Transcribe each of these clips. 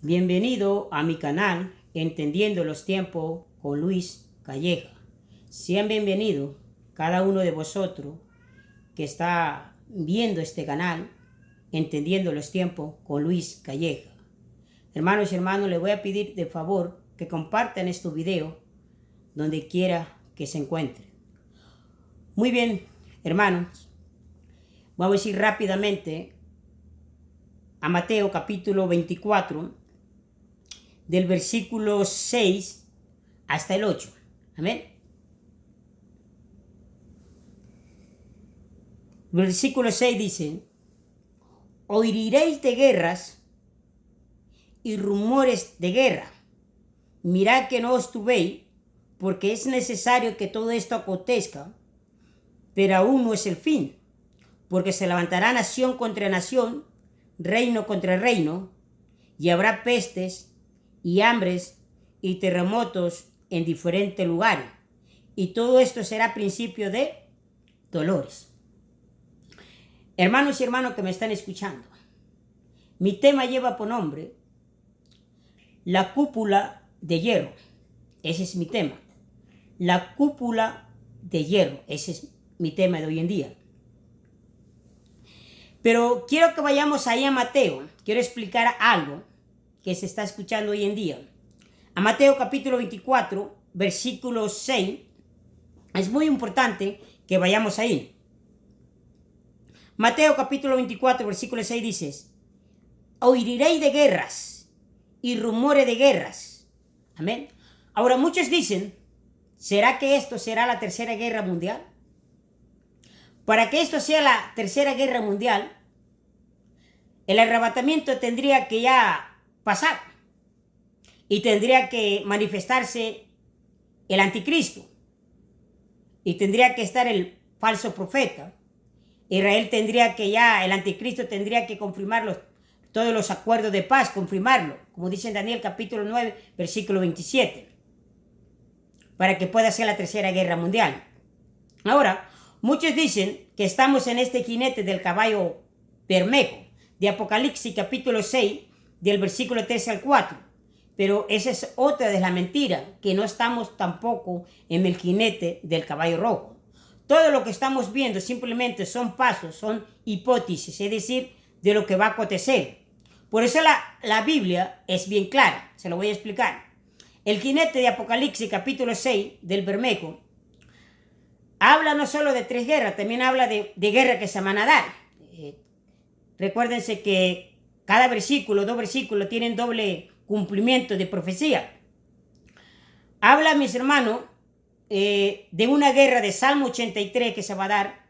Bienvenido a mi canal Entendiendo los Tiempos con Luis Calleja. Sean bienvenidos cada uno de vosotros que está viendo este canal Entendiendo los Tiempos con Luis Calleja. Hermanos y hermanos, les voy a pedir de favor que compartan estos videos donde quiera que se encuentren. Muy bien, hermanos, vamos a ir rápidamente a Mateo capítulo 24, del versículo 6 hasta el 8. Amén. Versículo 6 dice: oiréis de guerras y rumores de guerra. Mirad que no os turbéis, porque es necesario que todo esto acontezca, pero aún no es el fin, porque se levantará nación contra nación, reino contra reino, y habrá pestes y hambres y terremotos en diferentes lugares. Y todo esto será principio de dolores. Hermanos y hermanas que me están escuchando, mi tema lleva por nombre la cúpula de hierro. Ese es mi tema. La cúpula de hierro. Ese es mi tema de hoy en día. Pero quiero que vayamos ahí a Mateo. Quiero explicar algo que se está escuchando hoy en día. A Mateo capítulo 24, versículo 6. Es muy importante que vayamos ahí. Mateo capítulo 24, versículo 6 dice: oiréis de guerras y rumores de guerras. Amén. Ahora muchos dicen, ¿será que esto será la tercera guerra mundial? Para que esto sea la tercera guerra mundial, el arrebatamiento tendría que ya pasar y tendría que manifestarse el anticristo y tendría que estar el falso profeta. Israel tendría que ya, el anticristo tendría que confirmar todos los acuerdos de paz, confirmarlo, como dice en Daniel capítulo 9, versículo 27, para que pueda ser la tercera guerra mundial. Ahora, muchos dicen que estamos en este jinete del caballo bermejo de Apocalipsis capítulo 6, del versículo 13 al 4. Pero esa es otra de las mentiras, que no estamos tampoco en el jinete del caballo rojo. Todo lo que estamos viendo simplemente son pasos, son hipótesis, es decir, de lo que va a acontecer. Por eso la Biblia es bien clara, se lo voy a explicar. El jinete de Apocalipsis capítulo 6 del bermejo habla no solo de tres guerras, también habla de guerras que se van a dar. Recuérdense que cada versículo, dos versículos, tienen doble cumplimiento de profecía. Habla, mis hermanos, de una guerra de Salmo 83 que se va a dar,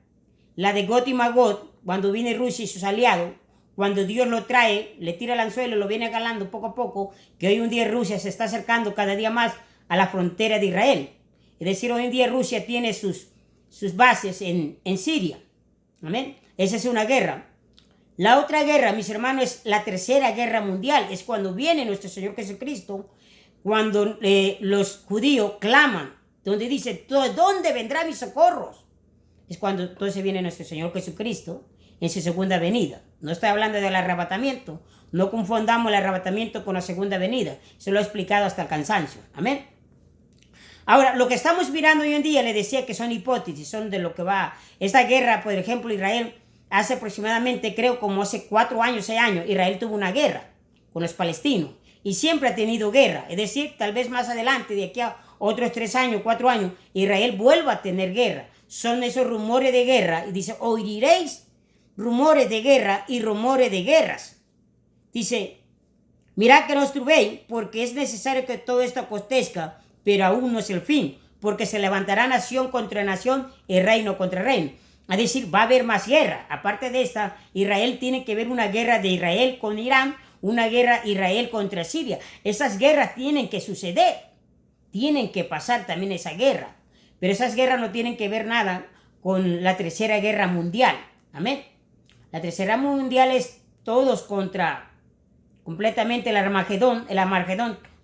la de Gog y Magog, cuando viene Rusia y sus aliados, cuando Dios lo trae, le tira el anzuelo, lo viene agalando poco a poco, que hoy en día Rusia se está acercando cada día más a la frontera de Israel. Es decir, hoy en día Rusia tiene sus bases en Siria. Amén. Esa es una guerra. La otra guerra, mis hermanos, es la tercera guerra mundial. Es cuando viene nuestro Señor Jesucristo, cuando los judíos claman, donde dice, ¿dónde vendrá mis socorros? Es cuando entonces viene nuestro Señor Jesucristo en su segunda venida. No estoy hablando del arrebatamiento. No confundamos el arrebatamiento con la segunda venida. Se lo he explicado hasta el cansancio. Amén. Ahora, lo que estamos mirando hoy en día, le decía que son hipótesis, son de lo que va. Esta guerra, por ejemplo, Israel, hace aproximadamente, creo, como hace 4 años, 6 años, Israel tuvo una guerra con los palestinos. Y siempre ha tenido guerra. Es decir, tal vez más adelante, de aquí a otros 3 años, 4 años, Israel vuelva a tener guerra. Son esos rumores de guerra. Y dice, oiréis rumores de guerra y rumores de guerras. Dice, mirad que no os turbéis, porque es necesario que todo esto acontezca, pero aún no es el fin, porque se levantará nación contra nación y reino contra reino. Es decir, va a haber más guerra. Aparte de esta, Israel tiene que ver una guerra de Israel con Irán, una guerra Israel contra Siria. Esas guerras tienen que suceder. Tienen que pasar también esa guerra. Pero esas guerras no tienen que ver nada con la tercera guerra mundial. Amén. La tercera mundial es todos contra, completamente el Armagedón,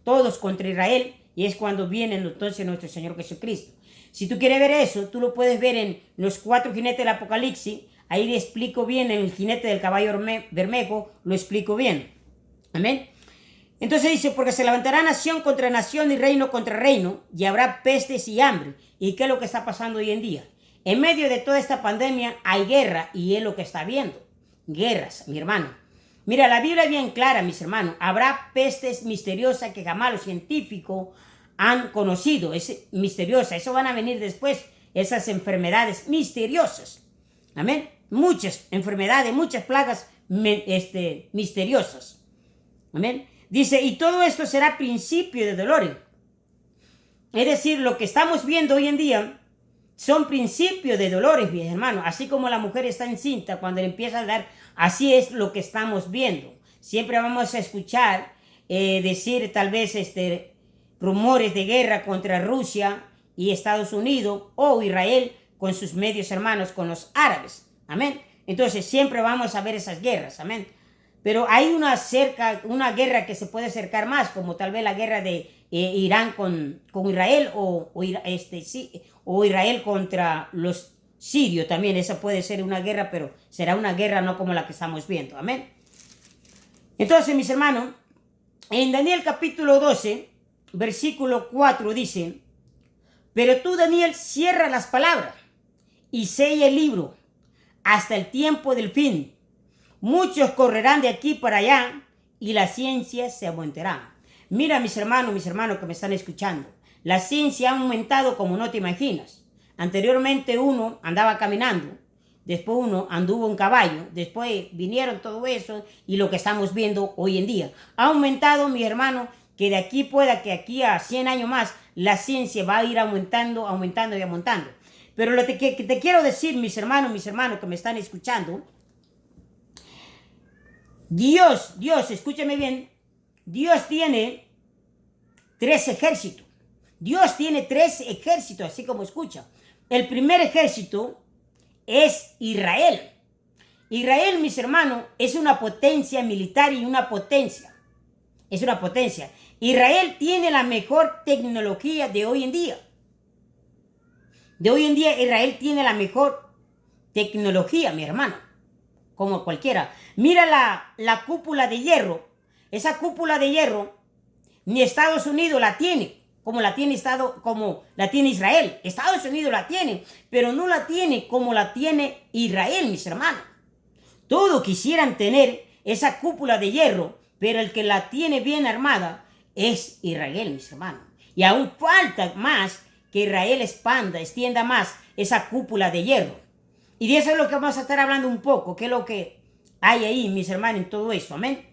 todos contra Israel. Y es cuando viene entonces nuestro Señor Jesucristo. Si tú quieres ver eso, tú lo puedes ver en los 4 jinetes del Apocalipsis. Ahí le explico bien, en el jinete del caballo bermejo, lo explico bien. Amén. Entonces dice, porque se levantará nación contra nación y reino contra reino, y habrá pestes y hambre. ¿Y qué es lo que está pasando hoy en día? En medio de toda esta pandemia hay guerra, y es lo que está viendo. Guerras, mi hermano. Mira, la Biblia es bien clara, mis hermanos. Habrá pestes misteriosas que jamás los científicos han conocido. Es misteriosa. Eso van a venir después, esas enfermedades misteriosas. Amén. Muchas enfermedades, muchas plagas misteriosas. Amén. Dice, y todo esto será principio de dolores. Es decir, lo que estamos viendo hoy en día son principios de dolores, mis hermanos. Así como la mujer está encinta cuando le empieza a dar, así es lo que estamos viendo. Siempre vamos a escuchar decir tal vez rumores de guerra contra Rusia y Estados Unidos o Israel con sus medios hermanos, con los árabes. Amén. Entonces siempre vamos a ver esas guerras. Amén. Pero hay una guerra que se puede acercar más, como tal vez la guerra de Irán con Israel o Israel contra los sirios también. Esa puede ser una guerra, pero será una guerra no como la que estamos viendo. Amén. Entonces, mis hermanos, en Daniel capítulo 12, versículo 4 dice, pero tú, Daniel, cierra las palabras y sella el libro hasta el tiempo del fin. Muchos correrán de aquí para allá y la ciencia se aumentará. Mira, mis hermanos que me están escuchando. La ciencia ha aumentado como no te imaginas. Anteriormente uno andaba caminando, después uno anduvo en caballo, después vinieron todo eso y lo que estamos viendo hoy en día. Ha aumentado, mi hermano, que de aquí pueda que aquí a 100 años más la ciencia va a ir aumentando y aumentando. Pero lo que te quiero decir, mis hermanos que me están escuchando, Dios, escúchame bien, Dios tiene 3 ejércitos. Dios tiene 3 ejércitos, así como escucha. El primer ejército es Israel. Israel, mis hermanos, es una potencia militar y una potencia. Es una potencia. Israel tiene la mejor tecnología de hoy en día. De hoy en día Israel tiene la mejor tecnología, mi hermano. Como cualquiera. Mira la cúpula de hierro. Esa cúpula de hierro ni Estados Unidos la tiene, como la tiene Israel. Estados Unidos la tiene, pero no la tiene como la tiene Israel, mis hermanos. Todos quisieran tener esa cúpula de hierro, pero el que la tiene bien armada es Israel, mis hermanos. Y aún falta más que Israel extienda más esa cúpula de hierro. Y de eso es lo que vamos a estar hablando un poco, que es lo que hay ahí, mis hermanos, en todo eso. Amén.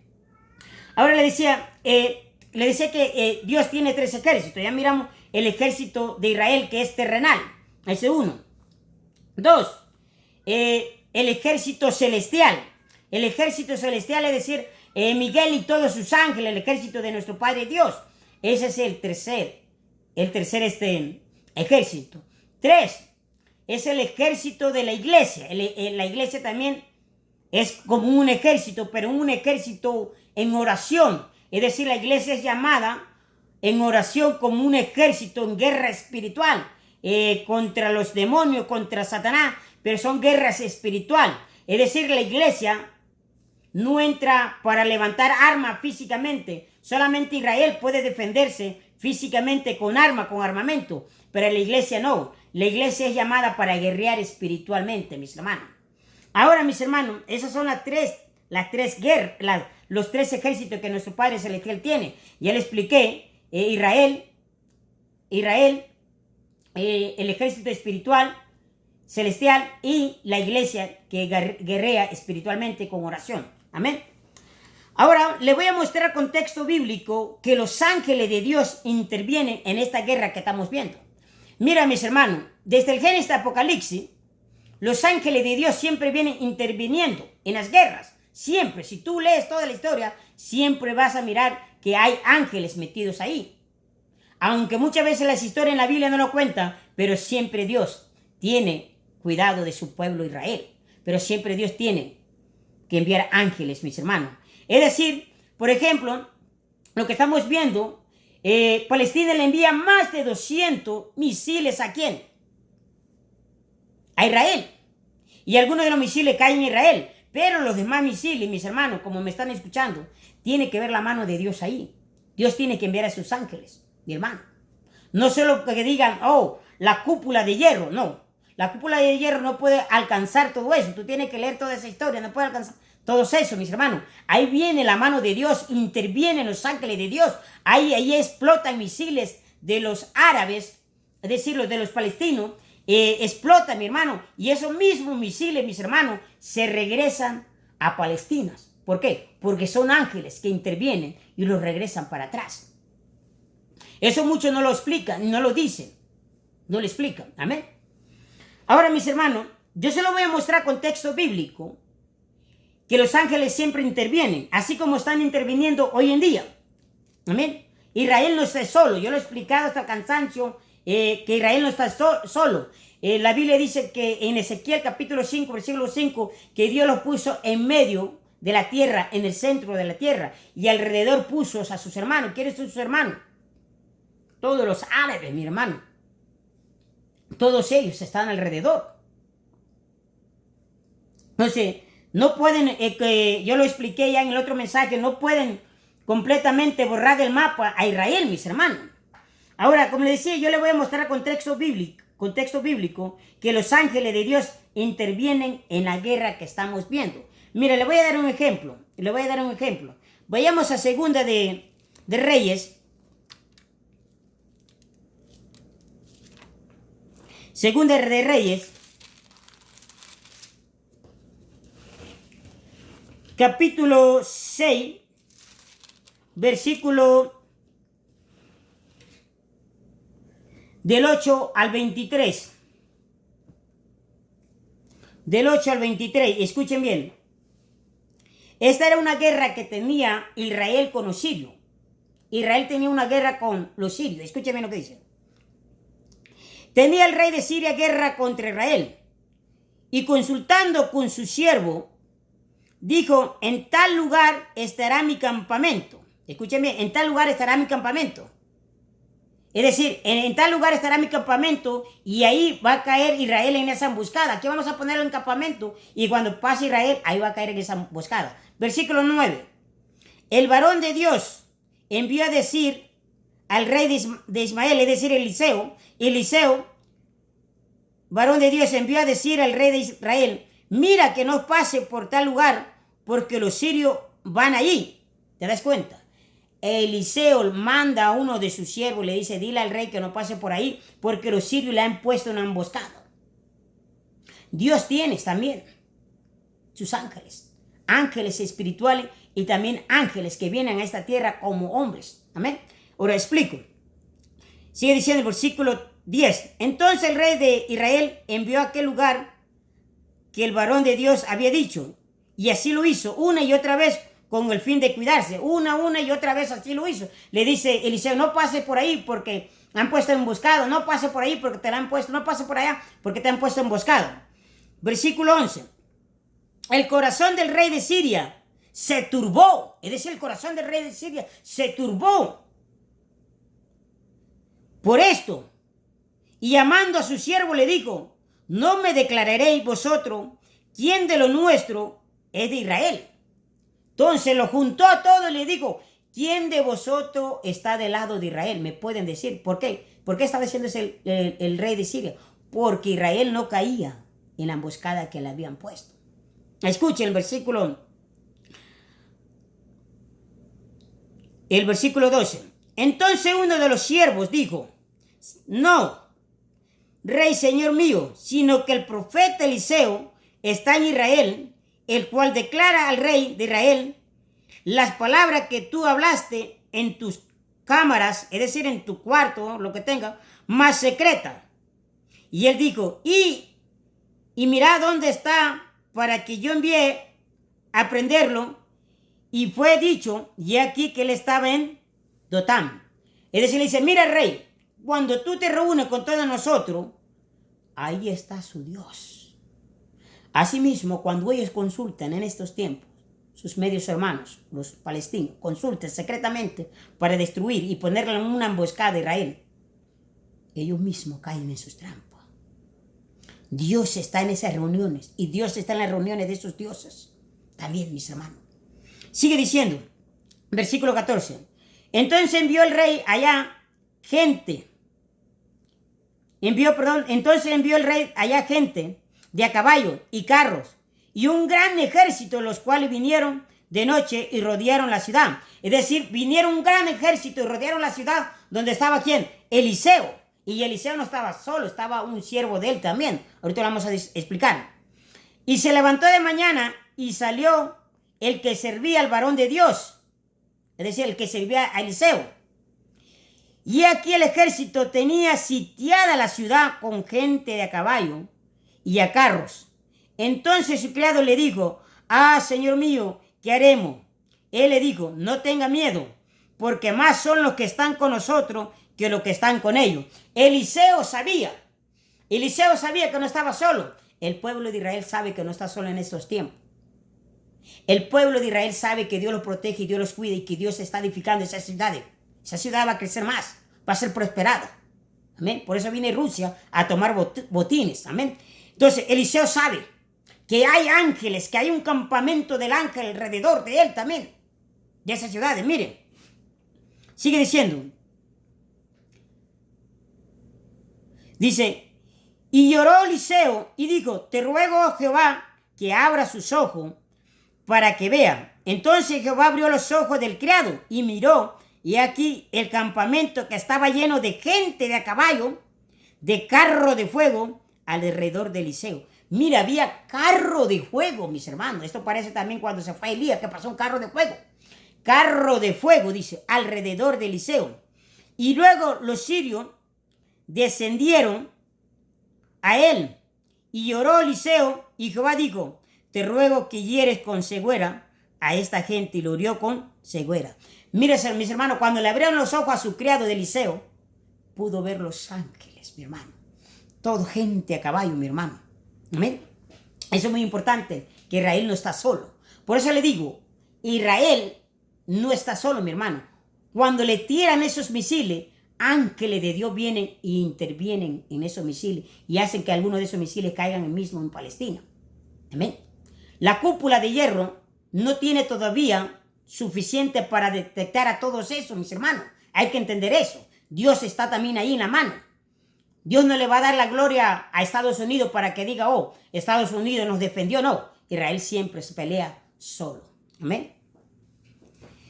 Ahora le decía que Dios tiene 3 ejércitos. Ya miramos el ejército de Israel, que es terrenal. Ese 1. 2. El ejército celestial. El ejército celestial, es decir, Miguel y todos sus ángeles, el ejército de nuestro Padre Dios. Ese es el tercer ejército. 3. Es el ejército de la iglesia. La iglesia también es como un ejército, pero un ejército en oración. Es decir, la iglesia es llamada en oración como un ejército en guerra espiritual contra los demonios, contra Satanás, pero son guerras espirituales. Es decir, la iglesia no entra para levantar armas físicamente. Solamente Israel puede defenderse físicamente con armamento, pero la iglesia no. La iglesia es llamada para guerrear espiritualmente, mis hermanos. Ahora, mis hermanos, esas son las tres guerras, los 3 ejércitos que nuestro Padre Celestial tiene. Ya le expliqué, Israel, el ejército espiritual, celestial, y la iglesia que guerrea espiritualmente con oración. Amén. Ahora le voy a mostrar contexto bíblico que los ángeles de Dios intervienen en esta guerra que estamos viendo. Mira, mis hermanos, desde el Génesis Apocalipsis, los ángeles de Dios siempre vienen interviniendo en las guerras. Siempre, si tú lees toda la historia, siempre vas a mirar que hay ángeles metidos ahí. Aunque muchas veces las historias en la Biblia no lo cuentan, pero siempre Dios tiene cuidado de su pueblo Israel. Pero siempre Dios tiene que enviar ángeles, mis hermanos. Es decir, por ejemplo, lo que estamos viendo, Palestina le envía más de 200 misiles ¿a quién? A Israel. Y algunos de los misiles caen en Israel. Pero los demás misiles, mis hermanos, como me están escuchando, tiene que ver la mano de Dios ahí. Dios tiene que enviar a sus ángeles, mi hermano. No solo que digan, oh, la cúpula de hierro, no. La cúpula de hierro no puede alcanzar todo eso. Tú tienes que leer toda esa historia, no puede alcanzar todo eso, mis hermanos. Ahí viene la mano de Dios, intervienen los ángeles de Dios. Ahí explotan misiles de los árabes, es decir, los de los palestinos. Explotan, mi hermano. Y esos mismos misiles, mis hermanos, se regresan a Palestina. ¿Por qué? Porque son ángeles que intervienen y los regresan para atrás. Eso muchos no lo explican, no lo dicen. No lo explican. Amén. Ahora, mis hermanos, yo se lo voy a mostrar con texto bíblico, que los ángeles siempre intervienen, así como están interviniendo hoy en día. Amén. Israel no está solo. Yo lo he explicado hasta el cansancio, que Israel no está solo. La Biblia dice que en Ezequiel capítulo 5, versículo 5, que Dios los puso en medio de la tierra, en el centro de la tierra, y alrededor puso a sus hermanos. ¿Quiénes son sus hermanos? Todos los árabes, mi hermano. Todos ellos están alrededor. Entonces, no pueden, yo lo expliqué ya en el otro mensaje, no pueden completamente borrar del mapa a Israel, mis hermanos. Ahora, como les decía, yo les voy a mostrar con texto bíblico, que los ángeles de Dios intervienen en la guerra que estamos viendo. Mira, le voy a dar un ejemplo. Vayamos a Segunda de Reyes. Segunda de Reyes, capítulo 6, versículo del 8 al 23. Del 8 al 23, escuchen bien. Esta era una guerra que tenía Israel con los sirios. Israel tenía una guerra con los sirios. Escuchen bien lo que dice. Tenía el rey de Siria guerra contra Israel, y consultando con su siervo, dijo, en tal lugar estará mi campamento. Escuchen bien, en tal lugar estará mi campamento. Es decir, en tal lugar estará mi campamento, y ahí va a caer Israel en esa emboscada. Aquí vamos a ponerlo en campamento, y cuando pase Israel, ahí va a caer en esa emboscada. Versículo 9. El varón de Dios envió a decir al rey de Ismael, es decir, Eliseo, varón de Dios, envió a decir al rey de Israel, mira que no pase por tal lugar, porque los sirios van allí. ¿Te das cuenta? Eliseo manda a uno de sus siervos, le dice, dile al rey que no pase por ahí, porque los sirios le han puesto una emboscada. Dios tiene también sus ángeles, ángeles espirituales y también ángeles que vienen a esta tierra como hombres. Amén. Ahora explico. Sigue diciendo el versículo 10. Entonces el rey de Israel envió a aquel lugar que el varón de Dios había dicho, y así lo hizo una y otra vez con el fin de cuidarse. Una y otra vez así lo hizo. Le dice Eliseo, no pase por ahí porque han puesto emboscado, no pase por ahí porque te la han puesto, no pase por allá porque te han puesto emboscado. Versículo 11. El corazón del rey de Siria se turbó, es decir, el corazón del rey de Siria se turbó por esto, y llamando a su siervo le dijo, no me declararéis vosotros quién de lo nuestro es de Israel. Entonces lo juntó a todo y le dijo, ¿quién de vosotros está del lado de Israel? ¿Me pueden decir por qué? ¿Por qué estaba diciendo el rey de Siria? Porque Israel no caía en la emboscada que le habían puesto. Escuchen el versículo 12. Entonces uno de los siervos dijo, no, rey señor mío, sino que el profeta Eliseo está en Israel, el cual declara al rey de Israel las palabras que tú hablaste en tus cámaras, es decir, en tu cuarto, lo que tenga, más secreta. Y él dijo, y mirad dónde está para que yo envíe a prenderlo. Y fue dicho, y aquí que él estaba en Dotam. Es decir, le dice, mira rey, cuando tú te reúnes con todos nosotros, ahí está su Dios. Asimismo, cuando ellos consultan en estos tiempos, sus medios hermanos, los palestinos, consultan secretamente para destruir y ponerle en una emboscada a Israel, ellos mismos caen en sus trampas. Dios está en esas reuniones y Dios está en las reuniones de esos dioses. también, mis hermanos. Sigue diciendo, versículo 14. Entonces envió el rey allá gente. Entonces envió el rey allá gente de a caballo y carros y un gran ejército, los cuales vinieron de noche y rodearon la ciudad. Es decir, vinieron un gran ejército y rodearon la ciudad donde estaba ¿quién? Eliseo. Y Eliseo no estaba solo, estaba un siervo de él también. Ahorita lo vamos a explicar. Y se levantó de mañana y salió el que servía al varón de Dios, es decir, el que servía a Eliseo. Y aquí el ejército tenía sitiada la ciudad con gente de a caballo y a carros. Entonces su criado le dijo, señor mío, ¿qué haremos? Él le dijo, no tenga miedo, porque más son los que están con nosotros que los que están con ellos. Eliseo sabía que no estaba solo. El pueblo de Israel sabe que no está solo en estos tiempos. El pueblo de Israel sabe que Dios los protege y Dios los cuida y que Dios está edificando esas ciudades. Esa ciudad va a crecer más, va a ser prosperada. Amén. Por eso viene Rusia a tomar botines. Amén. Entonces, Eliseo sabe que hay ángeles, que hay un campamento del ángel alrededor de él también, de esas ciudades. Miren, sigue diciendo. Dice, y lloró Eliseo y dijo, te ruego, Jehová, que abra sus ojos para que vea. Entonces Jehová abrió los ojos del criado y miró, y aquí el campamento que estaba lleno de gente de a caballo, de carro de fuego, alrededor de Eliseo. Mira, había carro de fuego, mis hermanos. Esto parece también cuando se fue Elías, que pasó un carro de fuego. Carro de fuego, dice, alrededor de Eliseo. Y luego los sirios descendieron a él, y lloró Eliseo, y Jehová dijo, te ruego que hieres con ceguera a esta gente, y lo hirió con ceguera. Mira, mis hermanos, cuando le abrieron los ojos a su criado de Eliseo, pudo ver los ángeles, mi hermano. Todo gente a caballo, mi hermano. Amén. Eso es muy importante, que Israel no está solo. Por eso le digo, Israel no está solo, mi hermano. Cuando le tiran esos misiles, ángeles de Dios vienen e intervienen en esos misiles y hacen que algunos de esos misiles caigan mismo en Palestina. Amén. La cúpula de hierro no tiene todavía suficiente para detectar a todos esos, mis hermanos. Hay que entender eso. Dios está también ahí en la mano. Dios no le va a dar la gloria a Estados Unidos para que diga, Estados Unidos nos defendió. No, Israel siempre se pelea solo. Amén.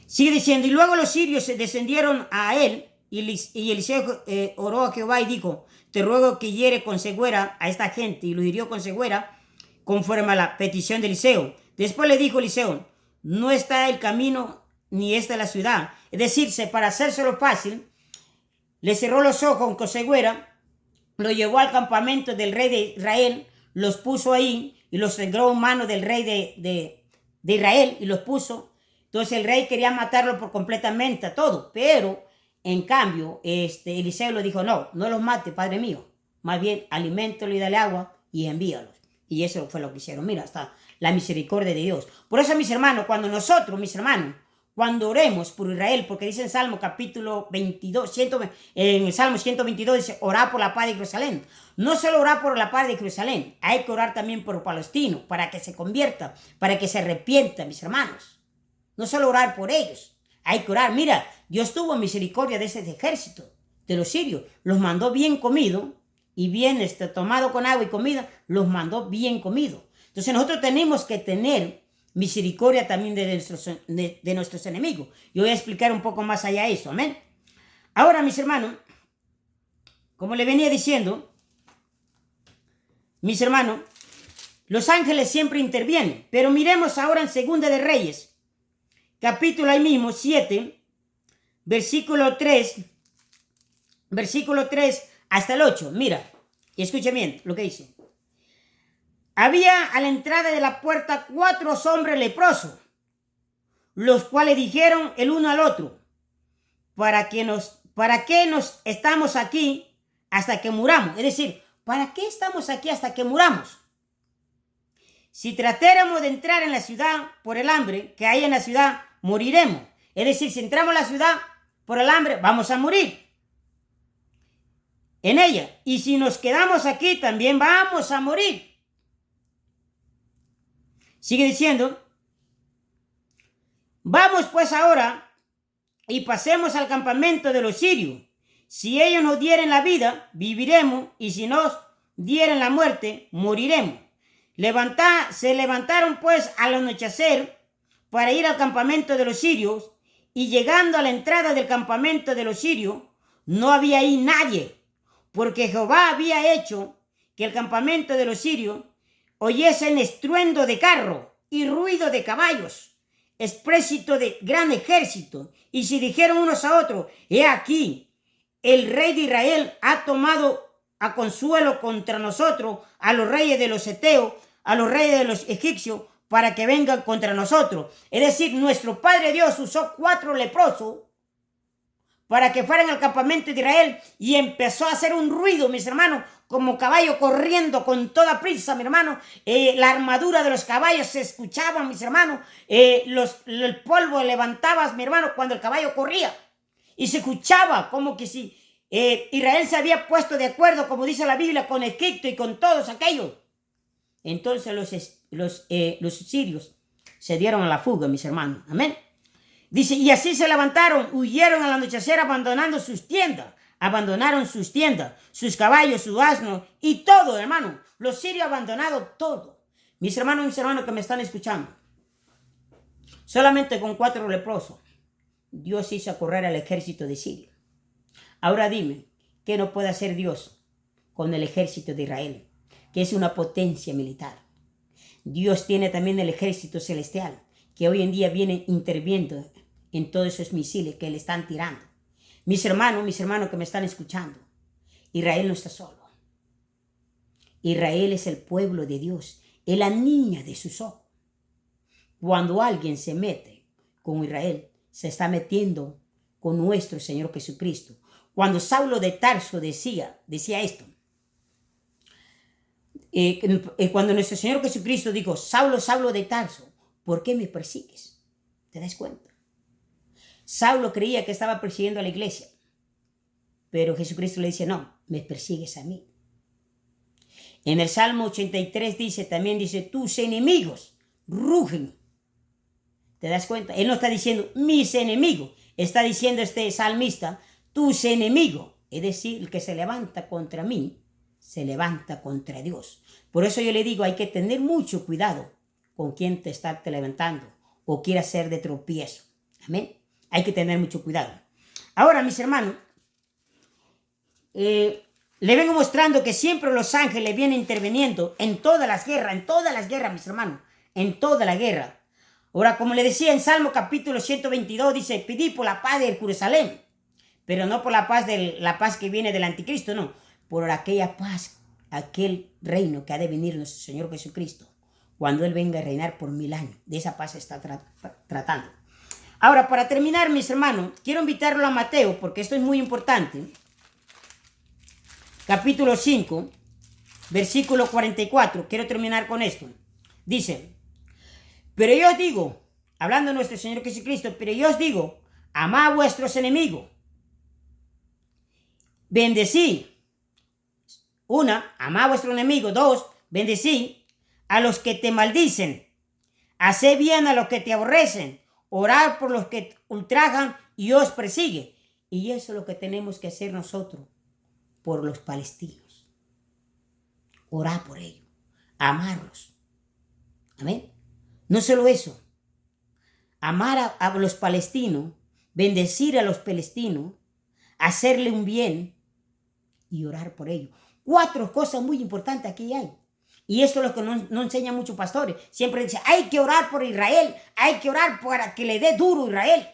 Sigue diciendo, y luego los sirios se descendieron a él, y Eliseo oró a Jehová y dijo, te ruego que hiere con ceguera a esta gente, y lo hirió con ceguera conforme a la petición de Eliseo. Después le dijo Eliseo, no está el camino ni esta la ciudad. Es decir, para hacérselo fácil, le cerró los ojos con ceguera, lo llevó al campamento del rey de Israel, los puso ahí y los sangró en mano del rey de Israel y los puso. Entonces el rey quería matarlo por completamente a todo, pero en cambio Eliseo le dijo, no los mate, padre mío, más bien aliméntalo y dale agua y envíalos. Y eso fue lo que hicieron. Mira, hasta la misericordia de Dios. Por eso, mis hermanos, cuando oremos por Israel, porque dice en Salmo capítulo 22, en el Salmo 122 dice, orar por la paz de Jerusalén. No solo orar por la paz de Jerusalén, hay que orar también por Palestina, para que se convierta, para que se arrepienta, mis hermanos. No solo orar por ellos, hay que orar. Mira, Dios tuvo misericordia de ese ejército, de los sirios. Los mandó bien comido y bien tomado con agua y comida, los mandó bien comido. Entonces nosotros tenemos que tener misericordia también de nuestros enemigos. Yo voy a explicar un poco más allá eso, amén. Ahora, mis hermanos, como le venía diciendo, mis hermanos, los ángeles siempre intervienen. Pero miremos ahora en Segunda de Reyes, capítulo ahí mismo, 7, versículo 3 hasta el 8. Mira, y escucha bien lo que dice. Había a la entrada de la puerta 4 hombres leprosos, los cuales dijeron el uno al otro, ¿para qué nos estamos aquí hasta que muramos? Es decir, ¿para qué estamos aquí hasta que muramos? Si tratáramos de entrar en la ciudad por el hambre que hay en la ciudad, moriremos. Es decir, si entramos a la ciudad por el hambre, vamos a morir en ella. Y si nos quedamos aquí, también vamos a morir. Sigue diciendo, Vamos pues ahora y pasemos al campamento de los sirios. Si ellos nos dieren la vida, viviremos, y si nos dieren la muerte, moriremos. Se levantaron pues al anochecer para ir al campamento de los sirios, y llegando a la entrada del campamento de los sirios, no había ahí nadie, porque Jehová había hecho que el campamento de los sirios oyesen estruendo de carro y ruido de caballos, esprécito de gran ejército, y se dijeron unos a otros: he aquí, el rey de Israel ha tomado a consuelo contra nosotros a los reyes de los heteos, a los reyes de los egipcios, para que vengan contra nosotros. Es decir, nuestro Padre Dios usó 4 leprosos para que fueran al campamento de Israel, y empezó a hacer un ruido, mis hermanos, como caballo corriendo con toda prisa, mi hermano. La armadura de los caballos se escuchaba, mis hermanos. El polvo levantaba, mi hermano, cuando el caballo corría. Y se escuchaba como que si Israel se había puesto de acuerdo, como dice la Biblia, con Egipto y con todos aquellos. Entonces los sirios se dieron a la fuga, mis hermanos. Amén. Dice, y así se levantaron, huyeron al anochecer, abandonaron sus tiendas, sus caballos, sus asnos y todo, hermano. Los sirios abandonaron todo. Mis hermanos que me están escuchando, solamente con 4 leprosos, Dios hizo correr al ejército de Siria. Ahora dime, ¿qué no puede hacer Dios con el ejército de Israel, que es una potencia militar? Dios tiene también el ejército celestial, que hoy en día viene interviniendo en todos esos misiles que le están tirando. Mis hermanos que me están escuchando, Israel no está solo. Israel es el pueblo de Dios, es la niña de sus ojos. Cuando alguien se mete con Israel, se está metiendo con nuestro Señor Jesucristo. Cuando Saulo de Tarso decía esto, cuando nuestro Señor Jesucristo dijo: Saulo, Saulo de Tarso, ¿por qué me persigues? ¿Te das cuenta? Saulo creía que estaba persiguiendo a la iglesia, pero Jesucristo le dice: no, me persigues a mí. En el Salmo 83 también dice: tus enemigos rugen. ¿Te das cuenta? Él no está diciendo mis enemigos, está diciendo este salmista: tus enemigos. Es decir, el que se levanta contra mí, se levanta contra Dios. Por eso yo le digo, hay que tener mucho cuidado con quien te está levantando o quiere hacer de tropiezo. Amén. Hay que tener mucho cuidado. Ahora, mis hermanos, le vengo mostrando que siempre los ángeles vienen interviniendo en todas las guerras, mis hermanos, en toda la guerra. Ahora, como le decía en Salmo capítulo 122, dice: pedí por la paz de Jerusalén, pero no por la paz que viene del anticristo, no, por aquella paz, aquel reino que ha de venir nuestro Señor Jesucristo, cuando Él venga a reinar por 1000 años. De esa paz se está tratando. Ahora, para terminar, mis hermanos, quiero invitarlo a Mateo, porque esto es muy importante. Capítulo 5, versículo 44. Quiero terminar con esto. Dice: pero yo os digo, hablando de nuestro Señor Jesucristo, pero yo os digo, amad a vuestros enemigos. Bendecí. 1, amad a vuestros enemigos. 2, bendecí a los que te maldicen. Haced bien a los que te aborrecen. Orad por los que ultrajan y os persiguen. Y eso es lo que tenemos que hacer nosotros por los palestinos. Orad por ellos. Amarlos. Amén. No solo eso. Amar a los palestinos. Bendecir a los palestinos. Hacerle un bien. Y orar por ellos. 4 cosas muy importantes aquí hay. Y esto es lo que no enseñan muchos pastores. Siempre dicen: hay que orar por Israel. Hay que orar para que le dé duro a Israel.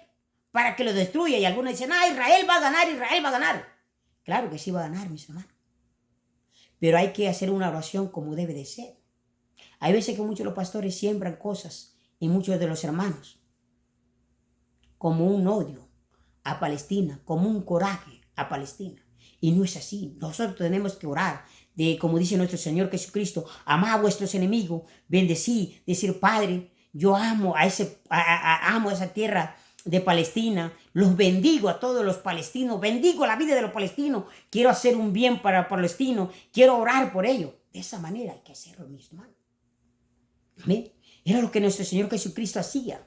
Para que lo destruya. Y algunos dicen: Israel va a ganar, Israel va a ganar. Claro que sí va a ganar, mis hermanos. Pero hay que hacer una oración como debe de ser. Hay veces que muchos de los pastores siembran cosas en muchos de los hermanos. Como un odio a Palestina. Como un coraje a Palestina. Y no es así. Nosotros tenemos que orar. Como dice nuestro Señor Jesucristo: amad a vuestros enemigos, bendecí, decir: Padre, yo amo amo esa tierra de Palestina, los bendigo a todos los palestinos, bendigo la vida de los palestinos, quiero hacer un bien para los palestinos, quiero orar por ellos. De esa manera hay que hacerlo, mis hermanos. Amén. Era lo que nuestro Señor Jesucristo hacía.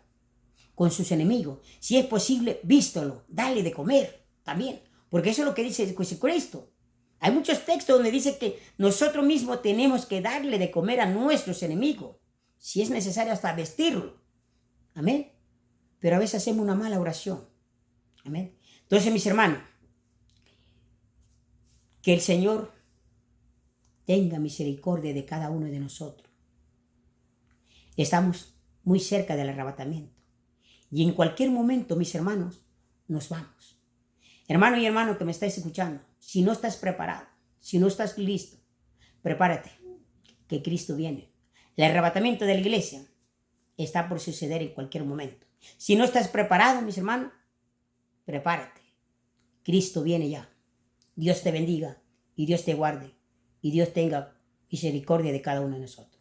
con sus enemigos. Si es posible, vístolo, dale de comer también. Porque eso es lo que dice Jesucristo. Hay muchos textos donde dice que nosotros mismos tenemos que darle de comer a nuestros enemigos. Si es necesario hasta vestirlo. Amén. Pero a veces hacemos una mala oración. Amén. Entonces, mis hermanos, que el Señor tenga misericordia de cada uno de nosotros. Estamos muy cerca del arrebatamiento. Y en cualquier momento, mis hermanos, nos vamos. Hermano y hermano que me estáis escuchando, si no estás preparado, si no estás listo, prepárate, que Cristo viene. El arrebatamiento de la iglesia está por suceder en cualquier momento. Si no estás preparado, mis hermanos, prepárate. Cristo viene ya. Dios te bendiga y Dios te guarde y Dios tenga misericordia de cada uno de nosotros.